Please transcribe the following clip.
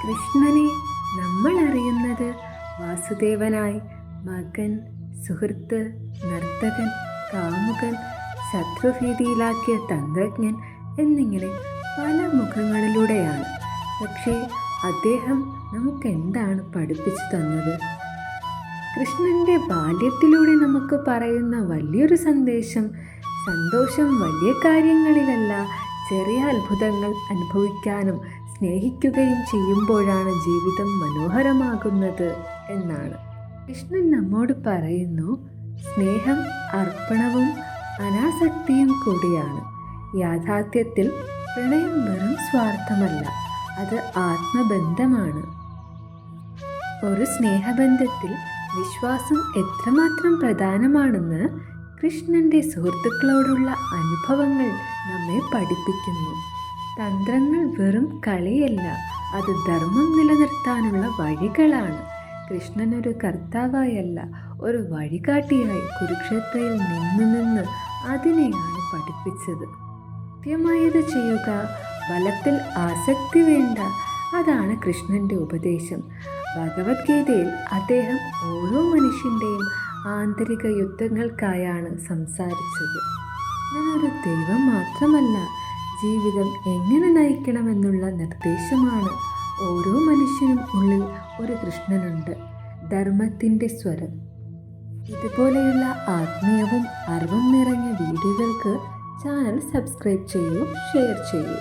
കൃഷ്ണനെ നമ്മൾ അറിയുന്നത് വാസുദേവനായി മകൻ, സുഹൃത്ത്, നർത്തകൻ, കാമുകൻ, ശത്രുഭീതിയിലാക്കിയ തന്ത്രജ്ഞൻ എന്നിങ്ങനെ പല മുഖങ്ങളിലൂടെയാണ്. പക്ഷേ അദ്ദേഹം നമുക്കെന്താണ് പഠിപ്പിച്ചു തന്നത്? കൃഷ്ണൻ്റെ ബാല്യത്തിലൂടെ നമുക്ക് പറയുന്ന വലിയൊരു സന്ദേശം, സന്തോഷം വലിയ കാര്യങ്ങളിലല്ല, ചെറിയ അത്ഭുതങ്ങൾ അനുഭവിക്കാനും സ്നേഹിക്കുകയും ചെയ്യുമ്പോഴാണ് ജീവിതം മനോഹരമാകുന്നത് എന്നാണ്. കൃഷ്ണൻ നമ്മോട് പറയുന്നു, സ്നേഹം അർപ്പണവും അനാസക്തിയും കൂടിയാണ്. യാഥാർത്ഥ്യത്തിൽ പ്രണയം വെറും സ്വാർത്ഥമല്ല, അത് ആത്മബന്ധമാണ്. ഒരു സ്നേഹബന്ധത്തിൽ വിശ്വാസം എത്രമാത്രം പ്രധാനമാണെന്ന് കൃഷ്ണൻ്റെ സുഹൃത്തുക്കളോടുള്ള അനുഭവങ്ങൾ നമ്മെ പഠിപ്പിക്കുന്നു. തന്ത്രങ്ങൾ വെറും കളിയല്ല, അത് ധർമ്മം നിലനിർത്താനുള്ള വഴികളാണ്. കൃഷ്ണൻ ഒരു കർത്താവായല്ല, ഒരു വഴികാട്ടിയായി കുരുക്ഷേത്രയിൽ നിന്ന് അതിനെയാണ് പഠിപ്പിച്ചത്. കൃത്യമായത് ചെയ്യുക, ബലത്തിൽ ആസക്തി വേണ്ട, അതാണ് കൃഷ്ണൻ്റെ ഉപദേശം. ഭഗവത്ഗീതയിൽ അദ്ദേഹം ഓരോ മനുഷ്യൻ്റെയും ആന്തരിക യുദ്ധങ്ങൾക്കായാണ് സംസാരിച്ചത്. ഞാനൊരു ദൈവം മാത്രമല്ല, ജീവിതം എങ്ങനെ നയിക്കണമെന്നുള്ള നിർദ്ദേശമാണ്. ഓരോ മനുഷ്യനും ഉള്ളിൽ ഒരു കൃഷ്ണനുണ്ട്, ധർമ്മത്തിൻ്റെ സ്വരം. ഇതുപോലെയുള്ള ആത്മീയവും അറിവും നിറഞ്ഞ വീഡിയോകൾക്ക് ചാനൽ സബ്സ്ക്രൈബ് ചെയ്യൂ, ഷെയർ ചെയ്യൂ.